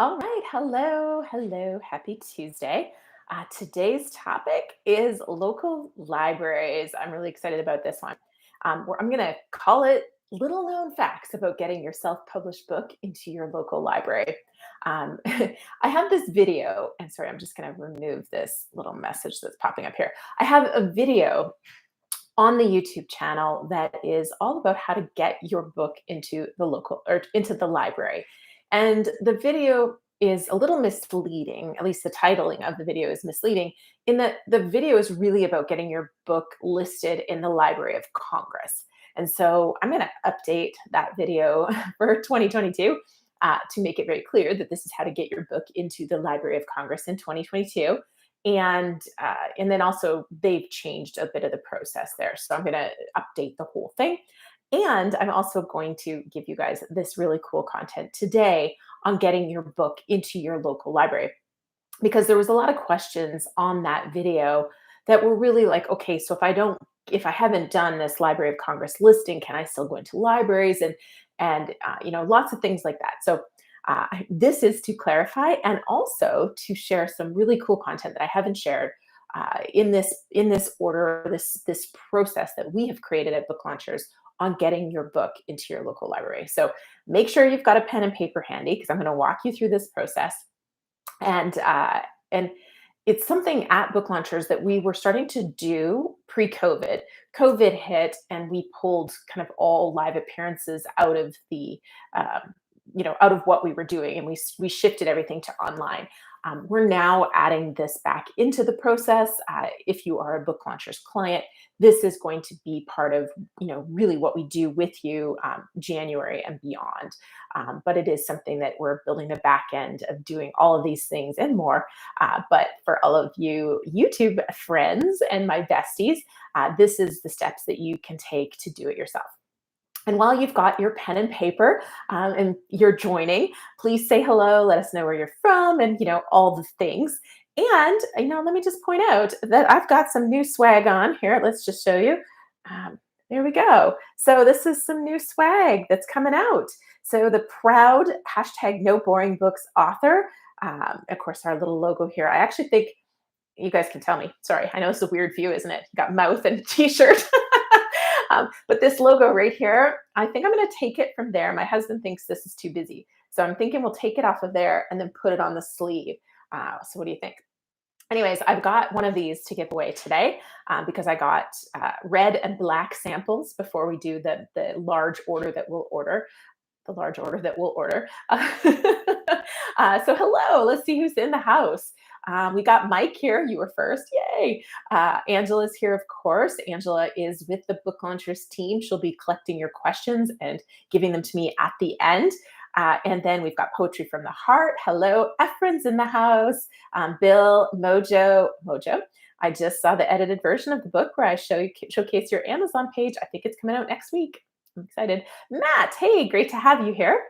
All right. Hello. Hello. Happy Tuesday. Today's topic is local libraries. I'm really excited about this one. I'm going to call it little known facts about getting your self published book into your local library. I have this video, and sorry, I'm just going to remove this little message that's popping up here. I have a video on the YouTube channel that is all about how to get your book into the local or into the library. And the video is a little misleading, at least the titling of the video is misleading, in that the video is really about getting your book listed in the Library of Congress. And so I'm going to update that video for 2022 to make it very clear that this is how to get your book into the Library of Congress in 2022, and then also they've changed a bit of the process there. So I'm going to update the whole thing, and I'm also going to give you guys this really cool content today on getting your book into your local library, because there was a lot of questions on that video that were really like, okay, so if I haven't done this Library of Congress listing, can I still go into libraries and lots of things like that. So this is to clarify and also to share some really cool content that I haven't shared in this order, this process that we have created at Book Launchers on getting your book into your local library. So make sure you've got a pen and paper handy, because I'm going to walk you through this process. And it's something at Book Launchers that we were starting to do pre-COVID. COVID hit, and we pulled kind of all live appearances out of the out of what we were doing, and we shifted everything to online. We're now adding this back into the process. If you are a Book Launchers client, this is going to be part of really what we do with you January and beyond. But it is something that we're building the back end of doing all of these things and more. But for all of you YouTube friends and my besties, this is the steps that you can take to do it yourself. And while you've got your pen and paper and you're joining, please say hello, let us know where you're from, and all the things. And let me just point out that I've got some new swag on here. Let's just show you. There we go. So this is some new swag that's coming out. So the proud hashtag No Boring Books author. Of course, our little logo here. I actually think you guys can tell me. Sorry, I know it's a weird view, isn't it? You got mouth and a t-shirt. But this logo right here, I think I'm going to take it from there. My husband thinks this is too busy, so I'm thinking we'll take it off of there and then put it on the sleeve. So what do you think? Anyways, I've got one of these to give away today because I got red and black samples before we do the large order that we'll order. The large order that we'll order. So hello, let's see who's in the house. We got Mike here. You were first. Yay. Angela's here, of course. Angela is with the Book Launchers team. She'll be collecting your questions and giving them to me at the end. And then we've got Poetry from the Heart. Hello, Efren's in the house. Bill, Mojo. I just saw the edited version of the book where I showcase your Amazon page. I think it's coming out next week. I'm excited. Matt, hey, great to have you here.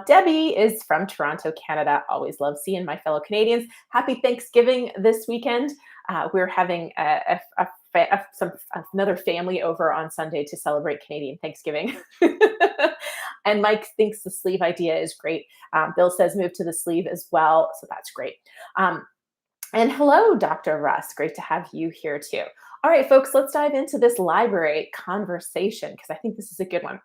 Debbie is from Toronto, Canada. Always love seeing my fellow Canadians. Happy Thanksgiving this weekend. We're having another family over on Sunday to celebrate Canadian Thanksgiving. And Mike thinks the sleeve idea is great. Bill says move to the sleeve as well, so that's great. And hello, Dr. Russ. Great to have you here too. All right, folks, let's dive into this library conversation because I think this is a good one.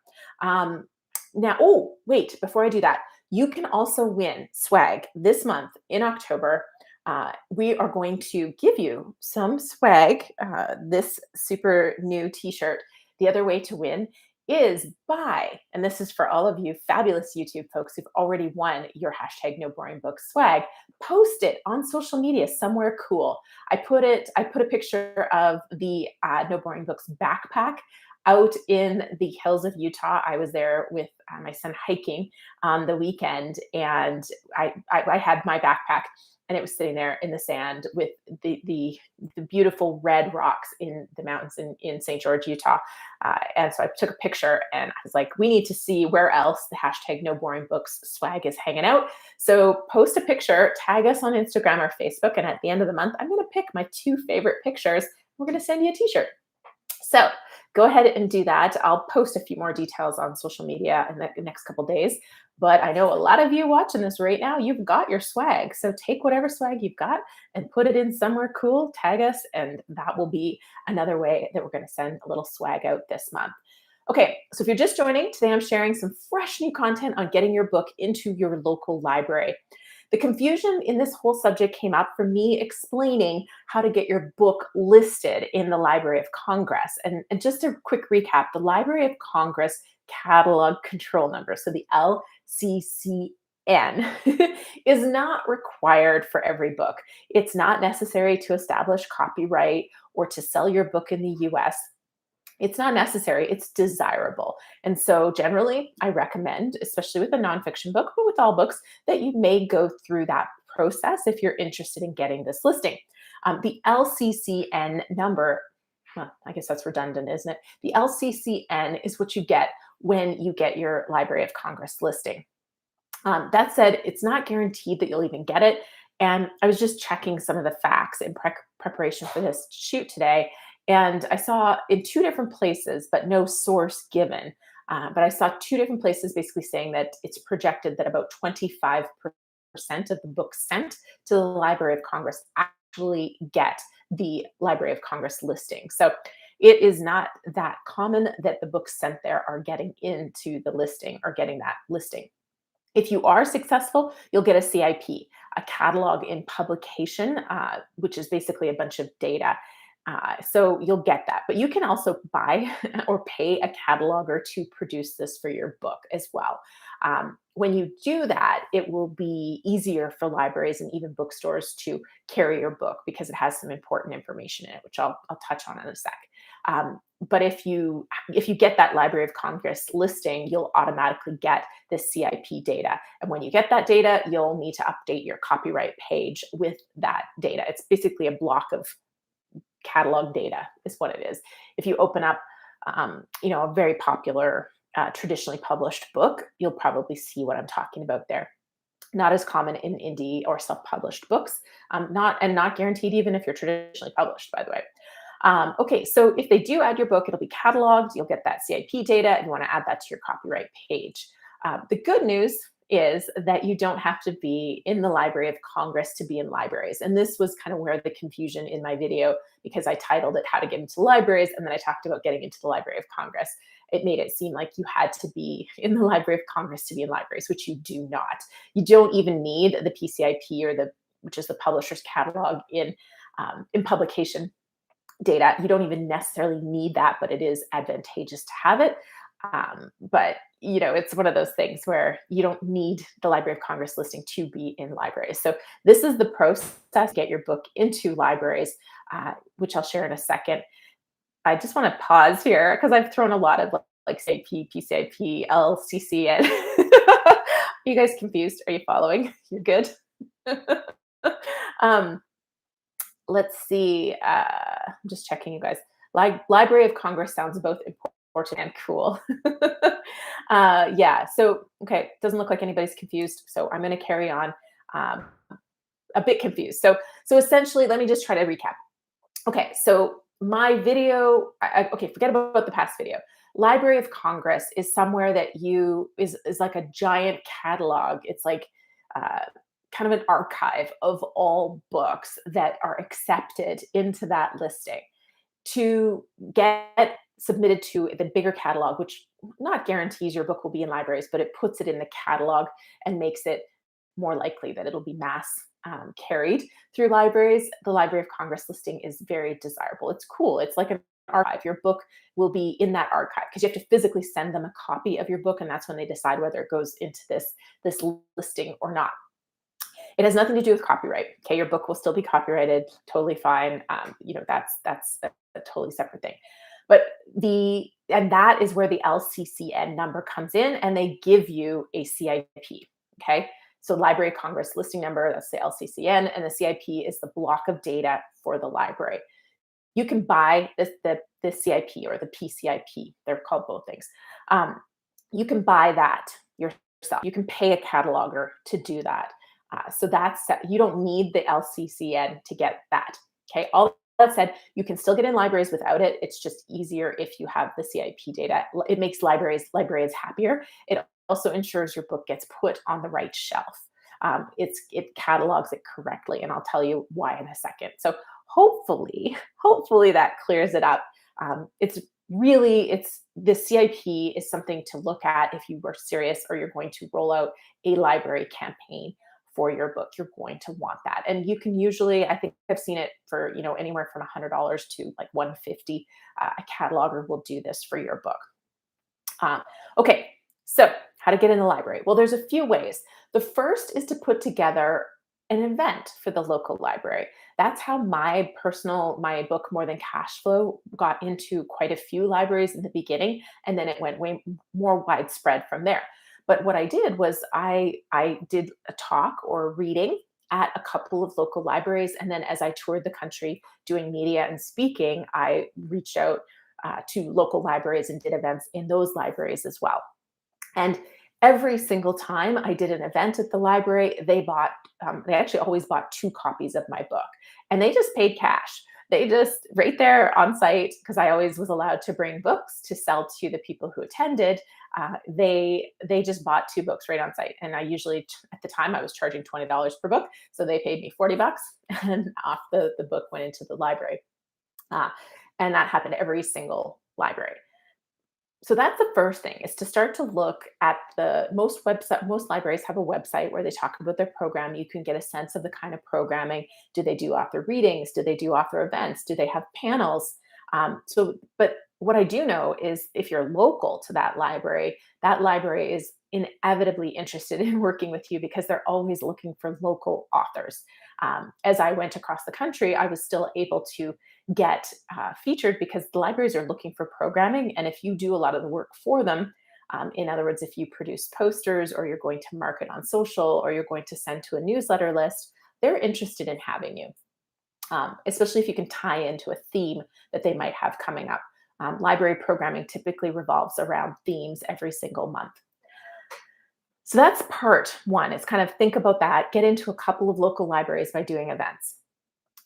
Wait, before I do that, you can also win swag this month in October. We are going to give you some swag, this super new t-shirt. The other way to win is and this is for all of you fabulous YouTube folks who've already won your hashtag No Boring Books swag, post it on social media somewhere cool. I put a picture of the No Boring Books backpack out in the hills of Utah. I was there with my son hiking on the weekend, and I had my backpack, and it was sitting there in the sand with the beautiful red rocks in the mountains in St. George, Utah. And so I took a picture, and I was like, we need to see where else the hashtag No Boring Books swag is hanging out. So post a picture, tag us on Instagram or Facebook, and at the end of the month, I'm going to pick my 2 favorite pictures. We're going to send you a t-shirt. So go ahead and do that. I'll post a few more details on social media in the next couple days. But I know a lot of you watching this right now, you've got your swag. So take whatever swag you've got and put it in somewhere cool, tag us, and that will be another way that we're going to send a little swag out this month. Okay, so if you're just joining, today I'm sharing some fresh new content on getting your book into your local library. The confusion in this whole subject came up from me explaining how to get your book listed in the Library of Congress. And just a quick recap, the Library of Congress catalog control number, so the LCCN, is not required for every book. It's not necessary to establish copyright or to sell your book in the US. It's not necessary, it's desirable. And so generally, I recommend, especially with a nonfiction book, but with all books, that you may go through that process if you're interested in getting this listing. The LCCN number, well, I guess that's redundant, isn't it? The LCCN is what you get when you get your Library of Congress listing. That said, it's not guaranteed that you'll even get it. And I was just checking some of the facts in preparation for this shoot today. And I saw in two different places, but no source given. But I saw two different places basically saying that it's projected that about 25% of the books sent to the Library of Congress actually get the Library of Congress listing. So it is not that common that the books sent there are getting into the listing or getting that listing. If you are successful, you'll get a CIP, a catalog in publication, which is basically a bunch of data. So you'll get that. But you can also buy or pay a cataloger to produce this for your book as well. When you do that, it will be easier for libraries and even bookstores to carry your book because it has some important information in it, which I'll touch on in a sec. But if you get that Library of Congress listing, you'll automatically get the CIP data. And when you get that data, you'll need to update your copyright page with that data. It's basically a block of catalog data is what it is. If you open up, a very popular, traditionally published book, you'll probably see what I'm talking about there. Not as common in indie or self-published books, not guaranteed even if you're traditionally published, by the way. Okay, so if they do add your book, it'll be cataloged. You'll get that CIP data, and you want to add that to your copyright page. The good news is that you don't have to be in the Library of Congress to be in libraries. And this was kind of where the confusion in my video, because I titled it How to Get into Libraries, and then I talked about getting into the Library of Congress. It made it seem like you had to be in the Library of Congress to be in libraries, which you do not. You don't even need the PCIP which is the publisher's catalog in publication data. You don't even necessarily need that, but it is advantageous to have it. But it's one of those things where you don't need the Library of Congress listing to be in libraries. So this is the process to get your book into libraries, which I'll share in a second. I just want to pause here because I've thrown a lot of like CIP, PCIP, LCCN. Are you guys confused? Are you following? You're good? Let's see. I'm just checking, you guys. Library of Congress sounds both important and cool. Yeah. So, okay. Doesn't look like anybody's confused. So I'm going to carry on. A bit confused. So essentially, let me just try to recap. Okay. So my video. Okay. Forget about the past video. Library of Congress is somewhere that is like a giant catalog. It's like kind of an archive of all books that are accepted into that listing to get submitted to the bigger catalog, which not guarantees your book will be in libraries, but it puts it in the catalog and makes it more likely that it'll be mass carried through libraries. The Library of Congress listing is very desirable. It's cool. It's like an archive. Your book will be in that archive because you have to physically send them a copy of your book, and that's when they decide whether it goes into this listing or not. It has nothing to do with copyright. Okay, your book will still be copyrighted, totally fine. That's a totally separate thing. But that is where the LCCN number comes in, and they give you a CIP. Okay, so Library of Congress listing number, that's the LCCN, and the CIP is the block of data for the library. You can buy the CIP or the PCIP. They're called both things. You can buy that yourself. You can pay a cataloger to do that. So you don't need the LCCN to get that. Okay, all That said, you can still get in libraries without it. It's just easier if you have the CIP data. It makes librarians happier. It also ensures your book gets put on the right shelf. It catalogs it correctly, and I'll tell you why in a second. So hopefully that clears it up. It's the CIP is something to look at if you were serious or you're going to roll out a library campaign for your book. You're going to want that, and you can usually, I think I've seen it for anywhere from $100 to like 150. A cataloger will do this for your book. uh, okay, so how to get in the library? Well, there's a few ways. The first is to put together an event for the local library. That's how my book More Than Cash Flow got into quite a few libraries in the beginning, and then it went way more widespread from there. But what I did was I did a talk or a reading at a couple of local libraries, and then as I toured the country doing media and speaking, I reached out to local libraries and did events in those libraries as well. And every single time I did an event at the library, they actually always bought two copies of my book, and they just paid cash. They just right there on site, because I always was allowed to bring books to sell to the people who attended. They just bought two books right on site, and I usually at the time I was charging $20 per book, so they paid me $40, and off the book went into the library. Uh, and that happened every single library. So that's the first thing, is to start to look at most libraries have a website where they talk about their program. You can get a sense of the kind of programming. Do they do author readings? Do they do author events? Do they have panels? But what I do know is if you're local to that library is inevitably interested in working with you because they're always looking for local authors. As I went across the country, I was still able to get featured because the libraries are looking for programming. And if you do a lot of the work for them, in other words, if you produce posters or you're going to market on social or you're going to send to a newsletter list, they're interested in having you, especially if you can tie into a theme that they might have coming up. Library programming typically revolves around themes every single month. So that's part one. It's kind of think about that, get into a couple of local libraries by doing events.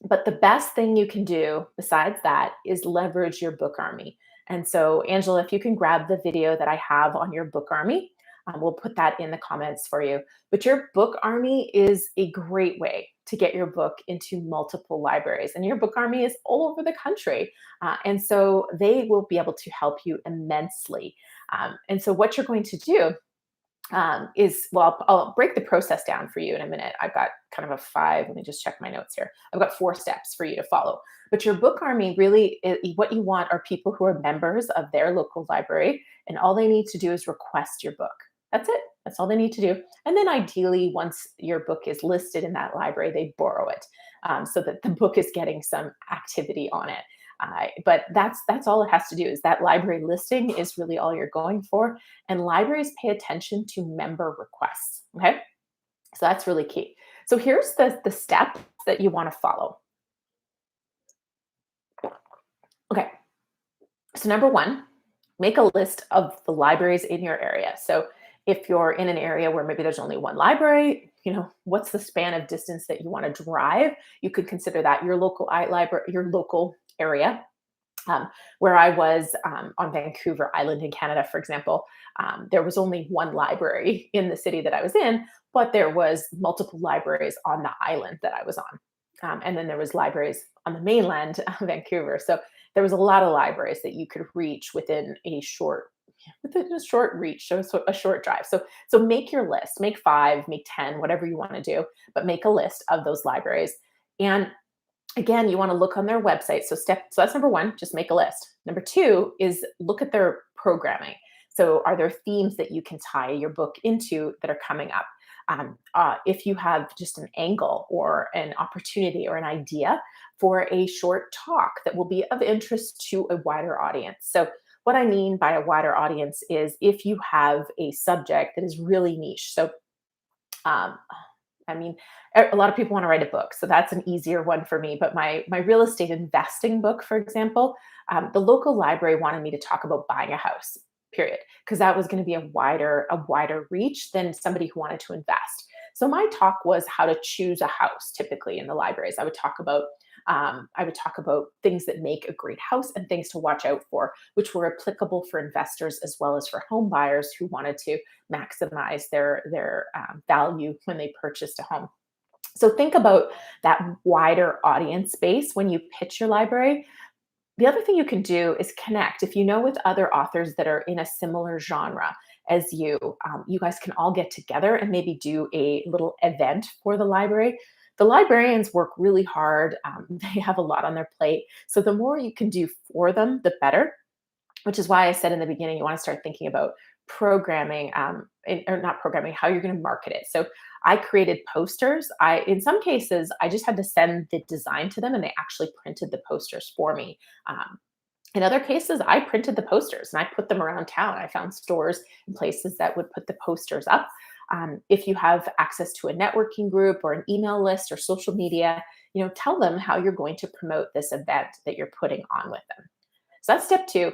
But the best thing you can do besides that is leverage your book army. And so, Angela, if you can grab the video that I have on your book army, we'll put that in the comments for you. But your book army is a great way to get your book into multiple libraries. And your book army is all over the country. And so they will be able to help you immensely. And so, what you're going to do I'll break the process down for you in a minute. I've got kind of a five, let me just check my notes here. I've got 4 steps for you to follow. But your book army really, what you want are people who are members of their local library, and all they need to do is request your book. That's it. That's all they need to do. And then ideally, once your book is listed in that library, they borrow it so that the book is getting some activity on it. But that's all it has to do, is that library listing is really all you're going for. And libraries pay attention to member requests. Okay. So that's really key. So here's the step that you want to follow. Okay. So number one, make a list of the libraries in your area. So if you're in an area where maybe there's only one library, what's the span of distance that you want to drive? You could consider that your local library, your local area. Where I was on Vancouver Island in Canada, for example, there was only one library in the city that I was in, but there was multiple libraries on the island that I was on. And then there was libraries on the mainland of Vancouver. So there was a lot of libraries that you could reach within a short reach, so a short drive. So make your list, make 5, make 10, whatever you want to do, but make a list of those libraries. And again, you want to look on their website. So that's number one, just make a list. Number 2 is look at their programming. So are there themes that you can tie your book into that are coming up? If you have just an angle or an opportunity or an idea for a short talk that will be of interest to a wider audience. So what I mean by a wider audience is if you have a subject that is really niche. So a lot of people want to write a book, so that's an easier one for me. But my real estate investing book, for example, the local library wanted me to talk about buying a house, period, because that was going to be a wider reach than somebody who wanted to invest. So my talk was how to choose a house. Typically in the libraries, I would talk about I would talk about things that make a great house and things to watch out for, which were applicable for investors as well as for home buyers who wanted to maximize their value when they purchased a home. So think about that wider audience space when you pitch your library. The other thing you can do is connect. If you know with other authors that are in a similar genre as you, you guys can all get together and maybe do a little event for the library. The librarians work really hard. They have a lot on their plate. So the more you can do for them, the better, which is why I said in the beginning, you want to start thinking about programming, or not programming, how you're going to market it. So I created posters. In some cases, I just had to send the design to them and they actually printed the posters for me. Um, in other cases, I printed the posters and I put them around town. I found stores and places that would put the posters up. If you have access to a networking group or an email list or social media, tell them how you're going to promote this event that you're putting on with them. So that's step two.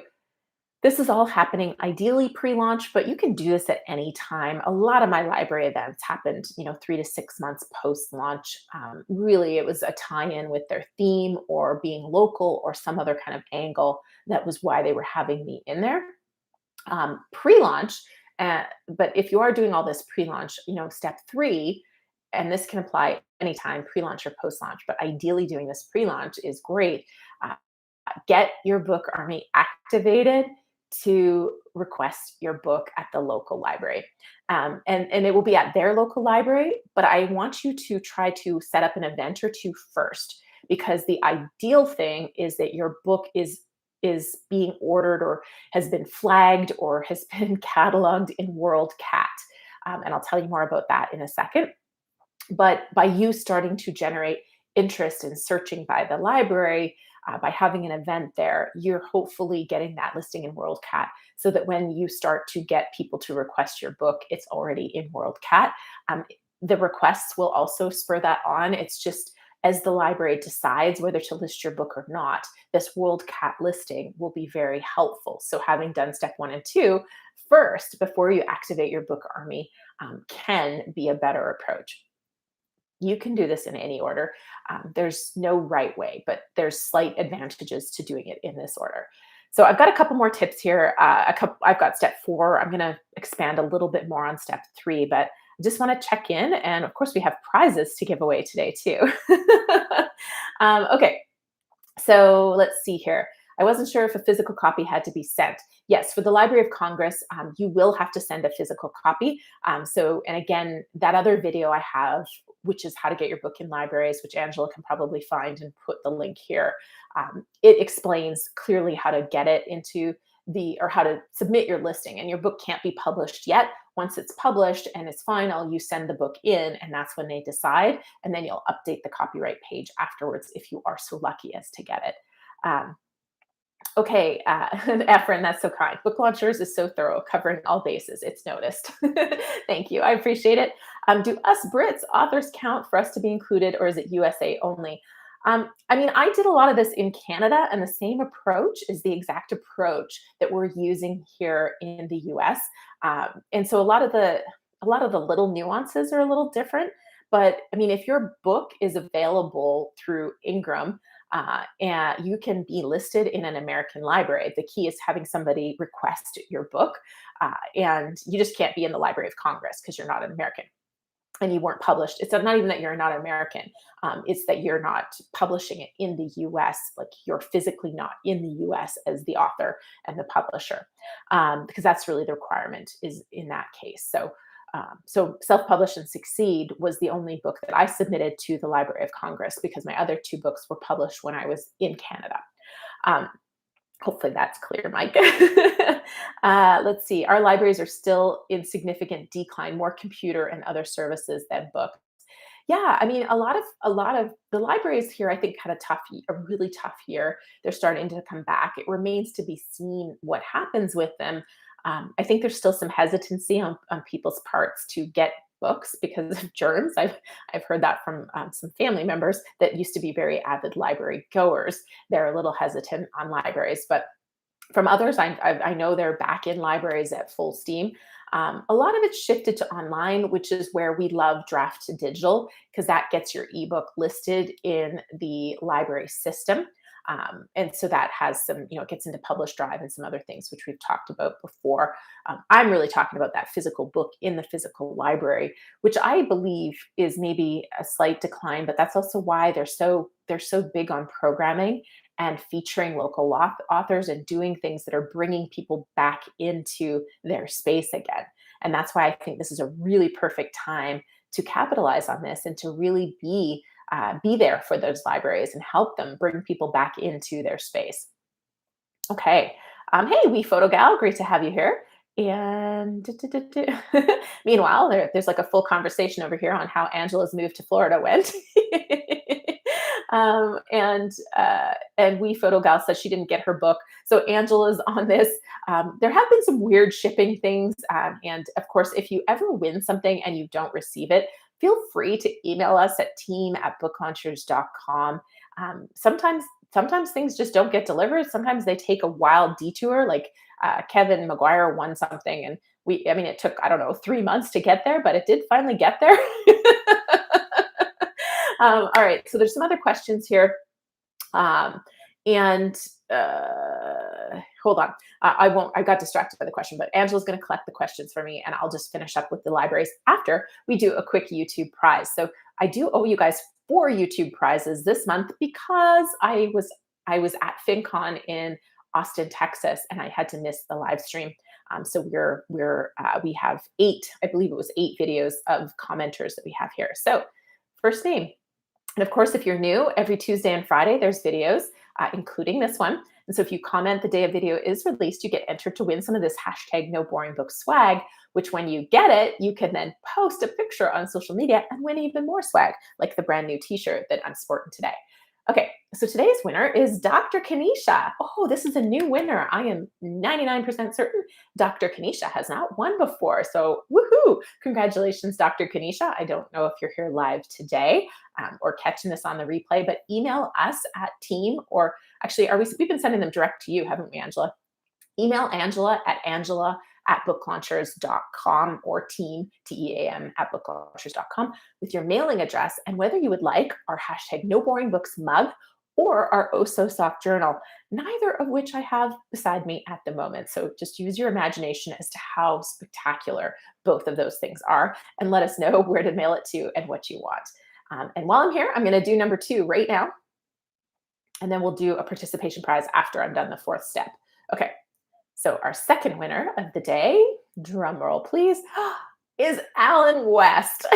This is all happening ideally pre-launch, but you can do this at any time. A lot of my library events happened, 3 to 6 months post-launch. Really, it was a tie-in with their theme or being local or some other kind of angle. That was why they were having me in there. Pre-launch, but if you are doing all this pre-launch, step three, and this can apply anytime, pre-launch or post-launch, but ideally doing this pre-launch is great. Uh, get your book army activated to request your book at the local library. And it will be at their local library, but I want you to try to set up an event or two first, because the ideal thing is that your book is being ordered or has been flagged or has been cataloged in WorldCat. And I'll tell you more about that in a second. But by you starting to generate interest in searching by the library, by having an event there, you're hopefully getting that listing in WorldCat so that when you start to get people to request your book, it's already in WorldCat. The requests will also spur that on. It's just as the library decides whether to list your book or not, this WorldCat listing will be very helpful. So having done step 1 and 2 first before you activate your book army can be a better approach. You can do this in any order. There's no right way, but there's slight advantages to doing it in this order. So I've got a couple more tips here. I've got step 4. I'm going to expand a little bit more on step 3, but I just want to check in. And of course, we have prizes to give away today too. Okay, so let's see here. I wasn't sure if a physical copy had to be sent. Yes, for the Library of Congress, you will have to send a physical copy. And again, that other video I have, which is how to get your book in libraries, which Angela can probably find and put the link here. It explains clearly how to get it into or how to submit your listing. And your book can't be published yet. Once it's published and it's final, you send the book in, and that's when they decide. And then you'll update the copyright page afterwards if you are so lucky as to get it. Okay, Efren, that's so kind. Book Launchers is so thorough, covering all bases. It's noticed. Thank you. I appreciate it. Do us Brits authors count for us to be included, or is it USA only? I did a lot of this in Canada, and the same approach is the exact approach that we're using here in the US. And so a lot of the little nuances are a little different. But if your book is available through Ingram, and you can be listed in an American library. The key is having somebody request your book, and you just can't be in the Library of Congress because you're not an American and you weren't published. It's not even that you're not American. It's that you're not publishing it in the US, like you're physically not in the US as the author and the publisher, because that's really the requirement is in that case. So Self-Publish and Succeed was the only book that I submitted to the Library of Congress because my other 2 books were published when I was in Canada. Hopefully that's clear, Mike. Let's see. Our libraries are still in significant decline, more computer and other services than books. Yeah, a lot of the libraries here, I think, had a really tough year. They're starting to come back. It remains to be seen what happens with them. I think there's still some hesitancy on people's parts to get books because of germs. I've heard that from some family members that used to be very avid library goers. They're a little hesitant on libraries, but from others, I know they're back in libraries at full steam. A lot of it's shifted to online, which is where we love draft to digital because that gets your ebook listed in the library system. And so that has some, it gets into published drive and some other things, which we've talked about before. I'm really talking about that physical book in the physical library, which I believe is maybe a slight decline, but that's also why they're so big on programming and featuring local authors and doing things that are bringing people back into their space again. And that's why I think this is a really perfect time to capitalize on this and to really be there for those libraries and help them bring people back into their space. Okay. Hey, We Photo Gal, great to have you here. And meanwhile, there's like a full conversation over here on how Angela's move to Florida went. And We Photo Gal says she didn't get her book. So Angela's on this. There have been some weird shipping things. And of course, if you ever win something and you don't receive it, feel free to email us at team@booklaunchers.com. Sometimes things just don't get delivered. Sometimes they take a wild detour. Like Kevin McGuire won something, and it took, I don't know, 3 months to get there, but it did finally get there. All right, so there's some other questions here. And hold on. I won't, I got distracted by the question, but Angela's going to collect the questions for me and I'll just finish up with the libraries after we do a quick YouTube prize. So I do owe you guys 4 YouTube prizes this month because I was at FinCon in Austin, Texas, and I had to miss the live stream. So we have 8, I believe it was 8 videos of commenters that we have here. So first name. And of course, if you're new, every Tuesday and Friday, there's videos, including this one. And so if you comment the day a video is released, you get entered to win some of this hashtag no boring book swag, which when you get it, you can then post a picture on social media and win even more swag, like the brand new t-shirt that I'm sporting today. Okay, so today's winner is Dr. Kanisha. Oh, this is a new winner. I am 99% certain Dr. Kanisha has not won before. So woohoo! Congratulations, Dr. Kanisha. I don't know if you're here live today or catching this on the replay, but email us at team, or actually, we've been sending them direct to you, haven't we, Angela? Email Angela at booklaunchers.com or team, TEAM, at booklaunchers.com with your mailing address and whether you would like our hashtag no boring books mug or our Oh So Soft journal, neither of which I have beside me at the moment. So just use your imagination as to how spectacular both of those things are and let us know where to mail it to and what you want. And while I'm here, I'm going to do number 2 right now. And then we'll do a participation prize after I'm done the 4th step. Okay. So our second winner of the day, drum roll please, is Alan West.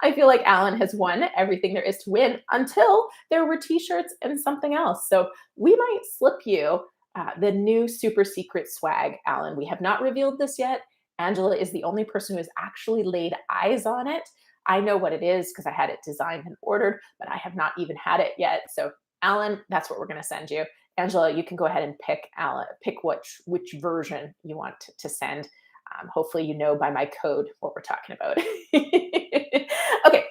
I feel like Alan has won everything there is to win until there were t-shirts and something else. So we might slip you the new super secret swag, Alan. We have not revealed this yet. Angela is the only person who has actually laid eyes on it. I know what it is because I had it designed and ordered, but I have not even had it yet. So Alan, that's what we're going to send you. Angela, you can go ahead and pick which version you want to send. Hopefully you know by my code what we're talking about. Okay,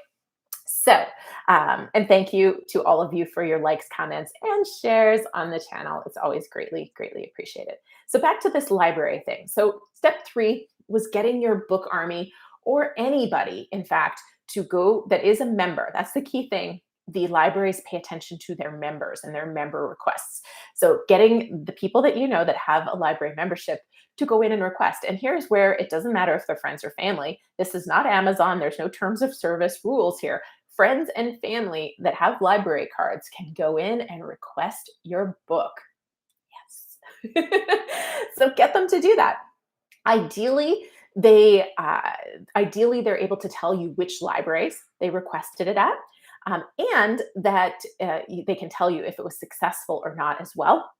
so, and thank you to all of you for your likes, comments, and shares on the channel. It's always greatly, greatly appreciated. So back to this library thing. So step 3 was getting your book army, or anybody, in fact, to go that is a member. That's the key thing. The libraries pay attention to their members and their member requests. So getting the people that you know that have a library membership to go in and request. And here's where it doesn't matter if they're friends or family. This is not Amazon. There's no terms of service rules here. Friends and family that have library cards can go in and request your book. Yes. So get them to do that. Ideally, they're able to tell you which libraries they requested it at. And that they can tell you if it was successful or not as well.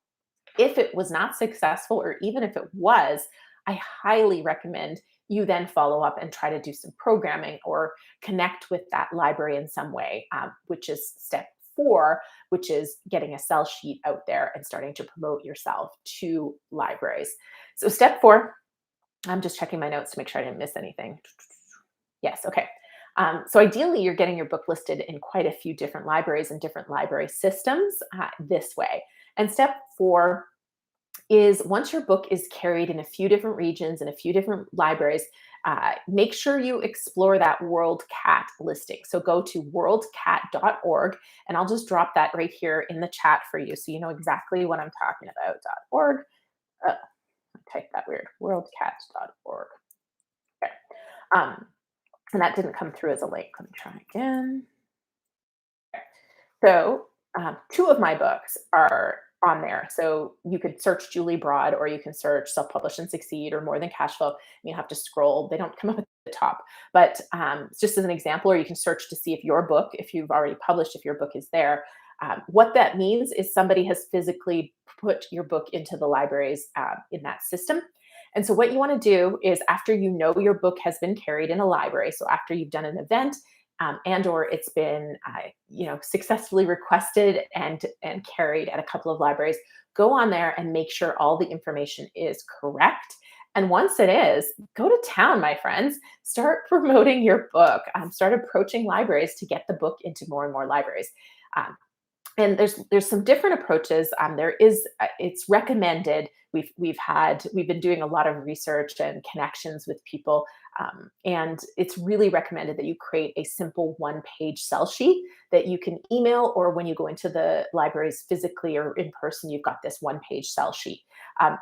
If it was not successful, or even if it was, I highly recommend you then follow up and try to do some programming or connect with that library in some way, which is step 4, which is getting a sell sheet out there and starting to promote yourself to libraries. So step 4, I'm just checking my notes to make sure I didn't miss anything. Yes, okay. So ideally, you're getting your book listed in quite a few different libraries and different library systems this way. And step 4 is once your book is carried in a few different regions and a few different libraries, make sure you explore that WorldCat listing. So go to worldcat.org, and I'll just drop that right here in the chat for you so you know exactly what I'm talking about. .org. Oh, I typed that weird. Worldcat.org. Okay. Um, and that didn't come through as a link. Let me try again. So, two of my books are on there. So you could search Julie Broad, or you can search Self Publish and Succeed, or More Than Cash Flow. You have to scroll; they don't come up at the top. But just as an example, or you can search to see if your book, if you've already published, if your book is there. What that means is somebody has physically put your book into the libraries in that system. And so, what you want to do is, after you know your book has been carried in a library, so after you've done an event, and or it's been successfully requested and carried at a couple of libraries, go on there and make sure all the information is correct. And once it is, go to town, my friends. Start promoting your book. Start approaching libraries to get the book into more and more libraries. Um, and there's some different approaches. There is it's recommended. We've been doing a lot of research and connections with people, and it's really recommended that you create a simple one-page sell sheet that you can email, or when you go into the libraries physically or in person, you've got this one-page sell sheet.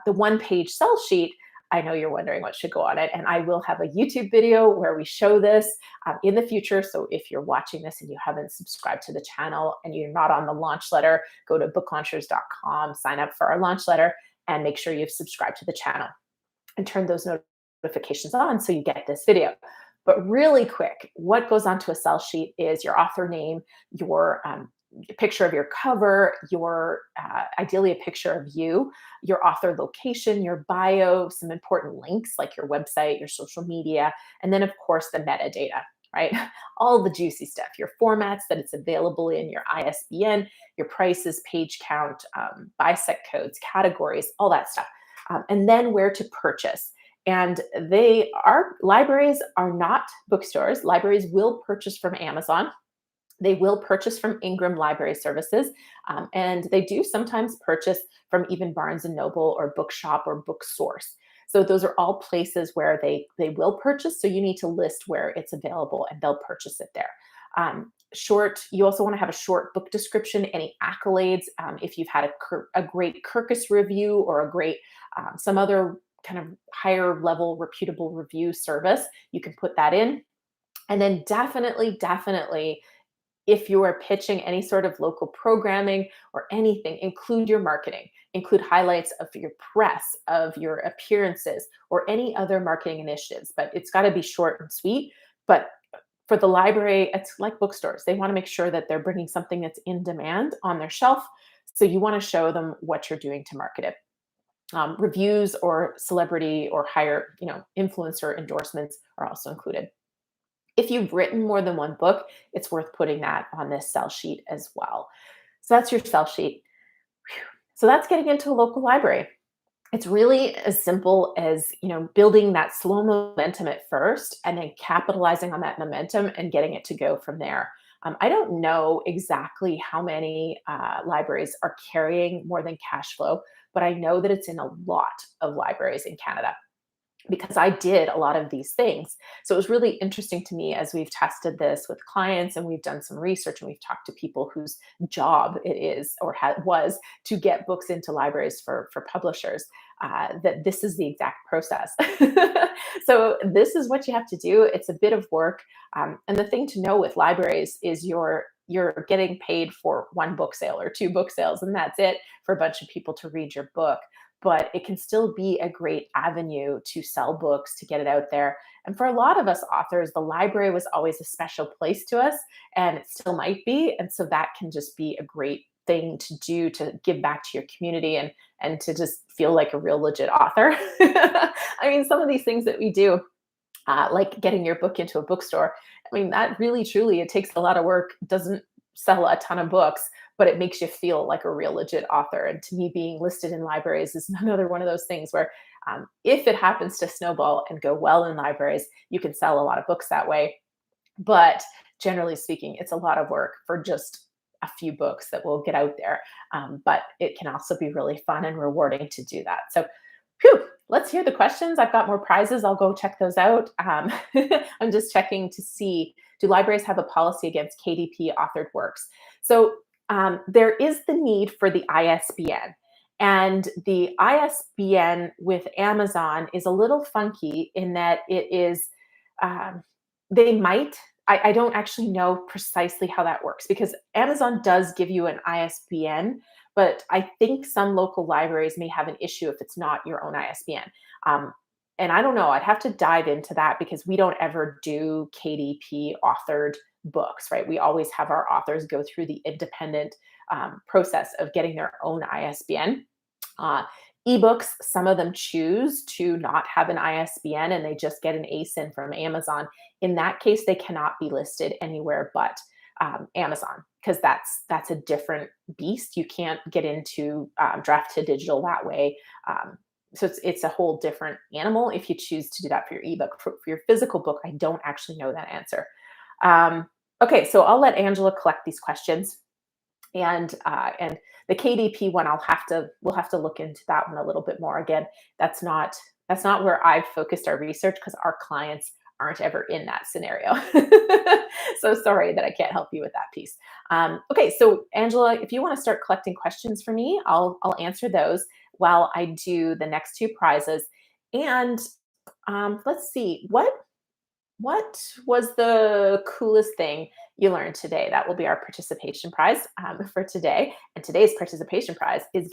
The one-page sell sheet, I know you're wondering what should go on it, and I will have a YouTube video where we show this in the future. So if you're watching this and you haven't subscribed to the channel and you're not on the launch letter, go to booklaunchers.com, sign up for our launch letter, and make sure you've subscribed to the channel and turn those notifications on so you get this video. But really quick, what goes onto a sell sheet is your author name, your picture of your cover, your ideally a picture of you, your author location, your bio, some important links like your website, your social media, and then of course the metadata, right? All the juicy stuff, your formats that it's available in, your ISBN, your prices, page count, bisect codes, categories, all that stuff. And then where to purchase. And libraries are not bookstores. Libraries will purchase from Amazon. They will purchase from Ingram Library Services, and they do sometimes purchase from even Barnes and Noble or Bookshop or Book Source. So those are all places where they will purchase. So you need to list where it's available, and they'll purchase it there. You also want to have a short book description, any accolades. If you've had a great Kirkus review or a great some other kind of higher level reputable review service, you can put that in. And then definitely, if you are pitching any sort of local programming or anything, include your marketing, include highlights of your press, of your appearances, or any other marketing initiatives. But it's got to be short and sweet. But for the library, it's like bookstores. They want to make sure that they're bringing something that's in demand on their shelf. So you want to show them what you're doing to market it. Reviews or celebrity or higher, influencer endorsements are also included. If you've written more than one book, it's worth putting that on this sell sheet as well. So that's your sell sheet. So that's getting into a local library. It's really as simple as, building that slow momentum at first and then capitalizing on that momentum and getting it to go from there. I don't know exactly how many libraries are carrying More Than Cash Flow, but I know that it's in a lot of libraries in Canada, because I did a lot of these things. So it was really interesting to me as we've tested this with clients and we've done some research and we've talked to people whose job it is or was to get books into libraries for publishers, that this is the exact process. So this is what you have to do. It's a bit of work. And the thing to know with libraries is you're getting paid for one book sale or two book sales, and that's it for a bunch of people to read your book. But it can still be a great avenue to sell books, to get it out there. And for a lot of us authors, the library was always a special place to us, and it still might be. And so that can just be a great thing to do to give back to your community and to just feel like a real legit author. I mean, some of these things that we do, like getting your book into a bookstore, I mean, that really, truly, it takes a lot of work, doesn't sell a ton of books, but it makes you feel like a real legit author. And to me, being listed in libraries is another one of those things where if it happens to snowball and go well in libraries, you can sell a lot of books that way. But generally speaking, it's a lot of work for just a few books that will get out there. But it can also be really fun and rewarding to do that. So, whew, let's hear the questions. I've got more prizes. I'll go check those out. I'm just checking to see, do libraries have a policy against KDP authored works? So there is the need for the ISBN. And the ISBN with Amazon is a little funky in that it is, um, they might, I don't actually know precisely how that works because Amazon does give you an ISBN, but I think some local libraries may have an issue if it's not your own ISBN. Um, and I don't know, I'd have to dive into that because we don't ever do KDP authored books, right? We always have our authors go through the independent process of getting their own ISBN. Uh, Ebooks, some of them choose to not have an ISBN and they just get an ASIN from Amazon. In that case, they cannot be listed anywhere but Amazon because that's a different beast. You can't get into draft to digital that way. So it's a whole different animal if you choose to do that for your ebook. For your physical book, I don't actually know that answer. Okay, so I'll let Angela collect these questions. And the KDP one, we'll have to look into that one a little bit more. Again, that's not where I've focused our research because our clients aren't ever in that scenario. So sorry that I can't help you with that piece. Okay, so Angela, if you want to start collecting questions for me, I'll answer those while I do the next two prizes. And let's see, what was the coolest thing you learned today? That will be our participation prize for today. And today's participation prize is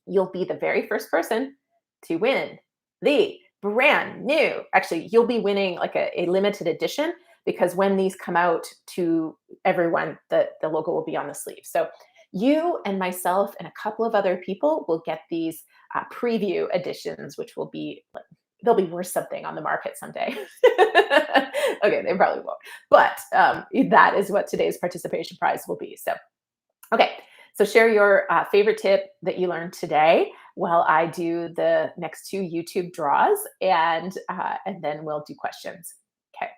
you'll be the very first person to win the brand new, actually, you'll be winning like a limited edition because when these come out to everyone, the logo will be on the sleeve. So you and myself and a couple of other people will get these preview editions, which will be they'll be worth something on the market someday. Okay, they probably won't. But that is what today's participation prize will be. So, okay. So share your favorite tip that you learned today while I do the next two YouTube draws, and then we'll do questions. Okay.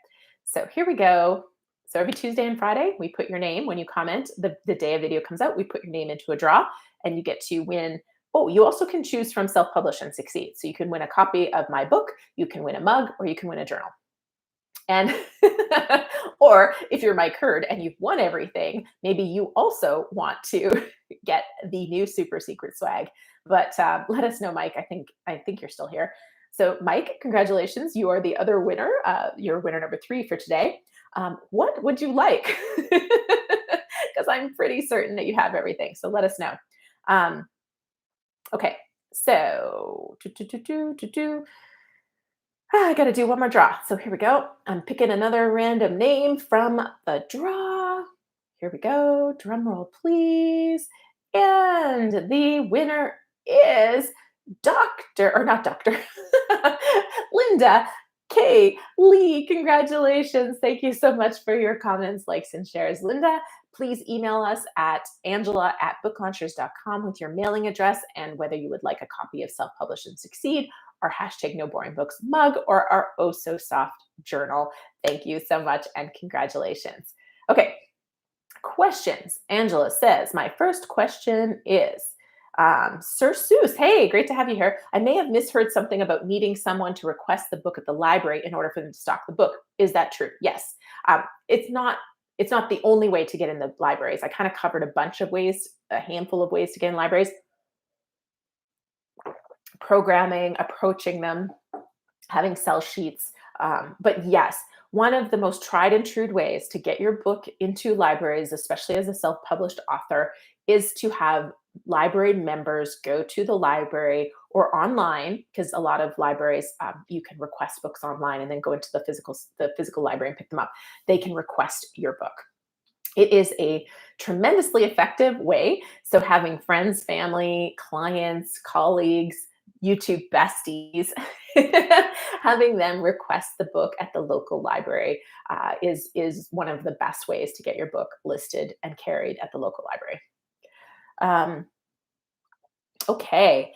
So here we go. So every Tuesday and Friday, we put your name when you comment. The day a video comes out, we put your name into a draw, and you get to win. Oh, you also can choose from Self-Publish and Succeed. So you can win a copy of my book, you can win a mug, or you can win a journal. And or if you're Mike Hurd and you've won everything, maybe you also want to get the new super secret swag. But let us know, Mike. I think you're still here. So Mike, congratulations. You are the other winner. You're winner number 3 for today. What would you like? Because I'm pretty certain that you have everything. So let us know. Okay, so I got to do one more draw. So here we go. I'm picking another random name from the draw. Here we go. Drum roll, please. And the winner is not Doctor, Linda K. Lee. Congratulations. Thank you so much for your comments, likes, and shares. Linda, please email us at angela@booklaunchers.com with your mailing address and whether you would like a copy of Self-Publish and Succeed, our hashtag No Boring Books mug, or our Oh So Soft journal. Thank you so much and congratulations. Okay, questions. Angela says, my first question is, Sir Seuss, hey, great to have you here. I may have misheard something about needing someone to request the book at the library in order for them to stock the book. Is that true? Yes. It's not the only way to get in the libraries. I kind of covered a bunch of ways, a handful of ways to get in libraries. Programming, approaching them, having sell sheets. But yes, one of the most tried and true ways to get your book into libraries, especially as a self-published author, is to have library members go to the library or online, because a lot of libraries, you can request books online and then go into the physical library and pick them up. They can request your book. It is a tremendously effective way. So having friends, family, clients, colleagues, YouTube besties, having them request the book at the local library is one of the best ways to get your book listed and carried at the local library. Okay.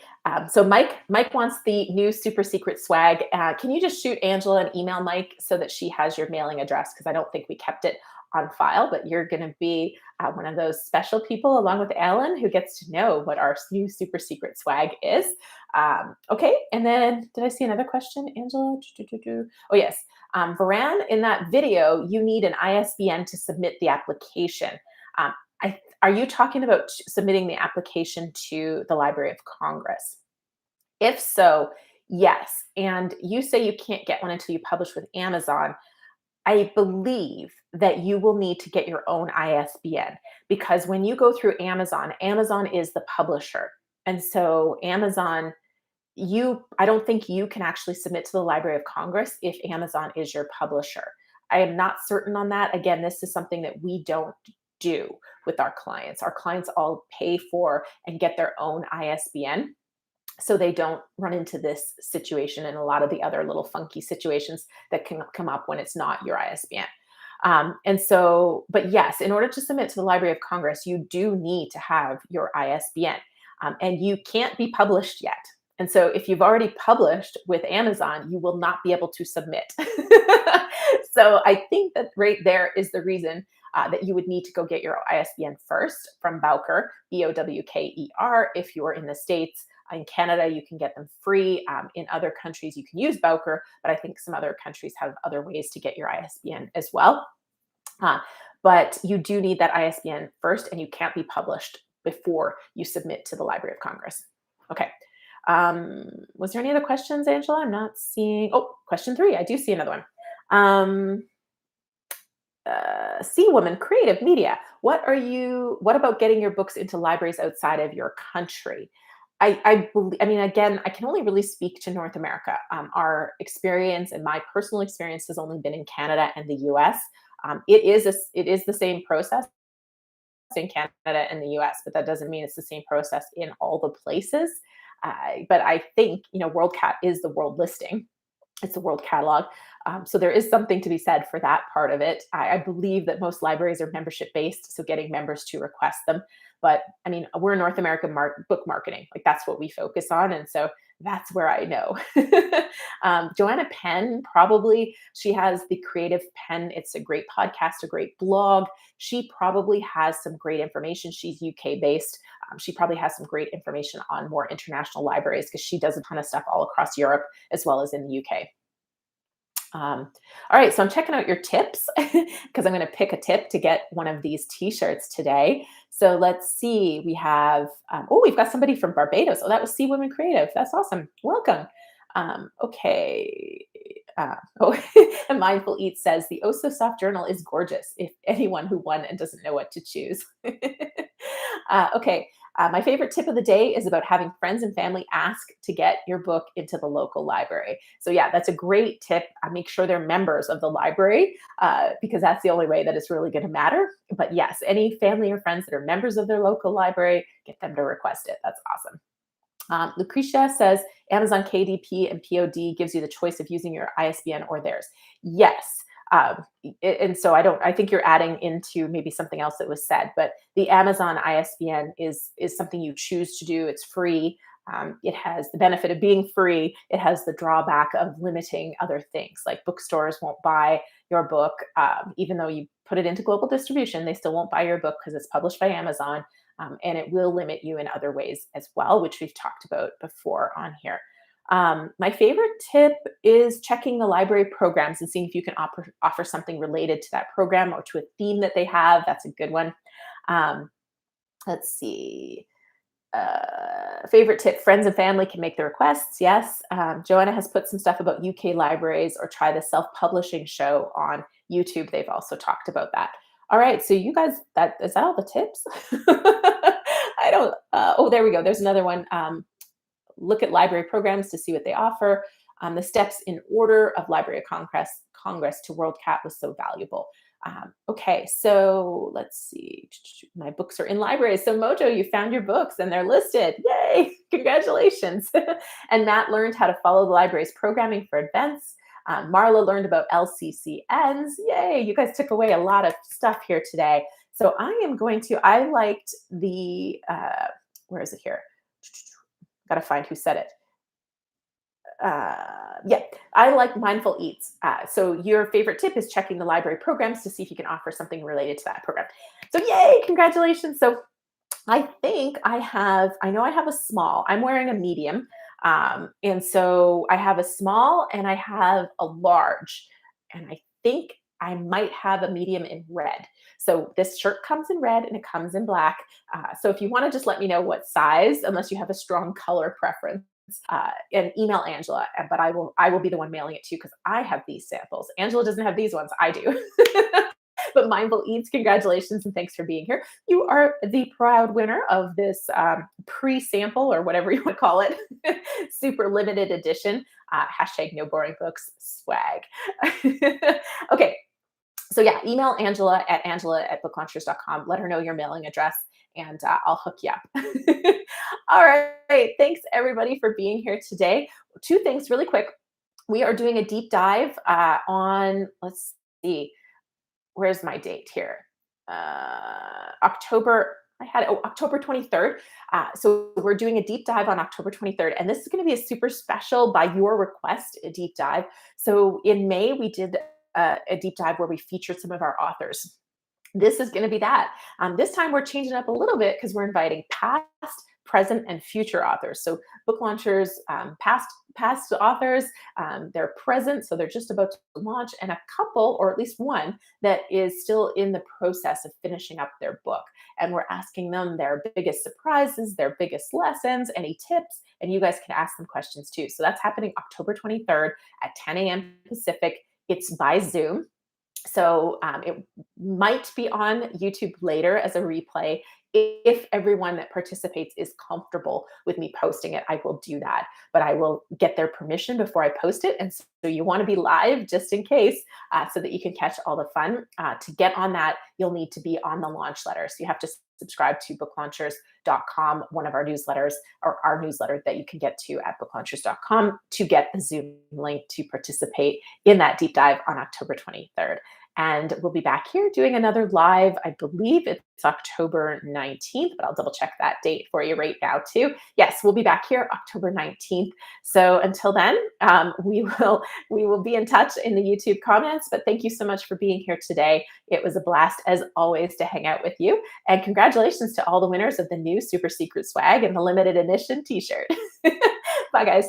So Mike wants the new super secret swag. Can you just shoot Angela an email, Mike, so that she has your mailing address? Because I don't think we kept it on file, but you're going to be one of those special people, along with Ellen, who gets to know what our new super secret swag is. Okay. And then, did I see another question, Angela? Oh, yes. Varan, in that video, you need an ISBN to submit the application. Um, are you talking about submitting the application to the Library of Congress? If so, yes. And you say you can't get one until you publish with Amazon. I believe that you will need to get your own ISBN, because when you go through Amazon, Amazon is the publisher. And so Amazon, I don't think you can actually submit to the Library of Congress if Amazon is your publisher. I am not certain on that. Again, this is something that we don't do with our clients. Our clients all pay for and get their own ISBN, so they don't run into this situation and a lot of the other little funky situations that can come up when it's not your ISBN. And so, but yes, in order to submit to the Library of Congress, you do need to have your ISBN, and you can't be published yet. And so, if you've already published with Amazon, you will not be able to submit. So, I think that right there is the reason that you would need to go get your ISBN first from Bowker, Bowker, if you're in the States. In Canada, you can get them free. In other countries, you can use Bowker, but I think some other countries have other ways to get your ISBN as well. Uh, but you do need that ISBN first, and you can't be published before you submit to the Library of Congress. Okay. Was there any other questions, Angela? I'm not seeing. Oh, question 3. I do see another one. Sea Woman Creative Media. What about getting your books into libraries outside of your country? I mean, again, I can only really speak to North America. Our experience and my personal experience has only been in Canada and the US. It is the same process in Canada and the US, but that doesn't mean it's the same process in all the places. But I think, WorldCat is the world listing, it's the world catalog. So there is something to be said for that part of it. I believe that most libraries are membership based, so getting members to request them. But I mean, we're North American book marketing, like that's what we focus on, and so that's where I know. Joanna Penn, probably she has the Creative Penn. It's a great podcast, a great blog. She probably has some great information. She's UK based. She probably has some great information on more international libraries because she does a ton of stuff all across Europe as well as in the UK. All right, so I'm checking out your tips because I'm going to pick a tip to get one of these t-shirts today. So let's see. We've got somebody from Barbados. Oh, that was Sea Women Creative. That's awesome. Welcome. Okay. And Mindful Eat says the Oh So Soft journal is gorgeous. If anyone who won and doesn't know what to choose. Okay. My favorite tip of the day is about having friends and family ask to get your book into the local library. So yeah, that's a great tip. Make sure they're members of the library because that's the only way that it's really going to matter. But yes, any family or friends that are members of their local library, get them to request it. That's awesome. Lucretia says Amazon KDP and POD gives you the choice of using your ISBN or theirs. Yes. And so I think you're adding into maybe something else that was said, but the Amazon ISBN is something you choose to do. It's free. It has the benefit of being free. It has the drawback of limiting other things, like bookstores won't buy your book. Even though you put it into global distribution, they still won't buy your book because it's published by Amazon. And it will limit you in other ways as well, which we've talked about before on here. My favorite tip is checking the library programs and seeing if you can offer something related to that program or to a theme that they have. That's a good one. Let's see. Favorite tip, friends and family can make the requests. Yes. Joanna has put some stuff about UK libraries, or try the self-publishing show on YouTube. They've also talked about that. All right. So you guys, is that all the tips? I don't, there we go. There's another one. Look at library programs to see what they offer. The steps in order of Library of Congress to WorldCat was so valuable. Okay, so let's see. My books are in libraries. So Mojo, you found your books and they're listed. Yay, congratulations. And Matt learned how to follow the library's programming for events. Marla learned about LCCNs. Yay, you guys took away a lot of stuff here today. So I liked the, where is it here? Got to find who said it. Yeah, I like mindful eats. So your favorite tip is checking the library programs to see if you can offer something related to that program. So yay, congratulations. So I think I know I have a small. I'm wearing a medium. And so I have a small and I have a large. And I think I might have a medium in red. So this shirt comes in red and it comes in black. So if you want to just let me know what size, unless you have a strong color preference, and email Angela. But I will be the one mailing it to you because I have these samples. Angela doesn't have these ones. I do. But Mindful Eats, congratulations and thanks for being here. You are the proud winner of this pre-sample or whatever you want to call it, super limited edition. Hashtag no boring books swag. Okay, so yeah, email Angela at book.launchers.com. Let her know your mailing address and I'll hook you up. All right. Thanks everybody for being here today. Two things really quick. We are doing a deep dive on, let's see, where's my date here? October, October 23rd. So we're doing a deep dive on October 23rd. And this is going to be a super special, by your request, a deep dive. So in May, we did a deep dive where we featured some of our authors. This is going to be that. This time we're changing up a little bit because we're inviting past, present, and future authors. So book launchers, past authors, they're present, so they're just about to launch, and a couple, or at least one, that is still in the process of finishing up their book. And we're asking them their biggest surprises, their biggest lessons, any tips, and you guys can ask them questions too. So that's happening October 23rd at 10 a.m. Pacific. It's by Zoom. So it might be on YouTube later as a replay. If everyone that participates is comfortable with me posting it, I will do that. But I will get their permission before I post it. And so you want to be live just in case, so that you can catch all the fun. To get on that, you'll need to be on the launch letter. So you have to subscribe to booklaunchers.com, one of our newsletters, or our newsletter that you can get to at booklaunchers.com to get the Zoom link to participate in that deep dive on October 23rd. And we'll be back here doing another live. I believe it's October 19th, but I'll double check that date for you right now too. Yes, we'll be back here October 19th. So until then, we will be in touch in the YouTube comments. But thank you so much for being here today. It was a blast as always to hang out with you. And congratulations to all the winners of the new Super Secret Swag and the limited edition t-shirt. Bye guys.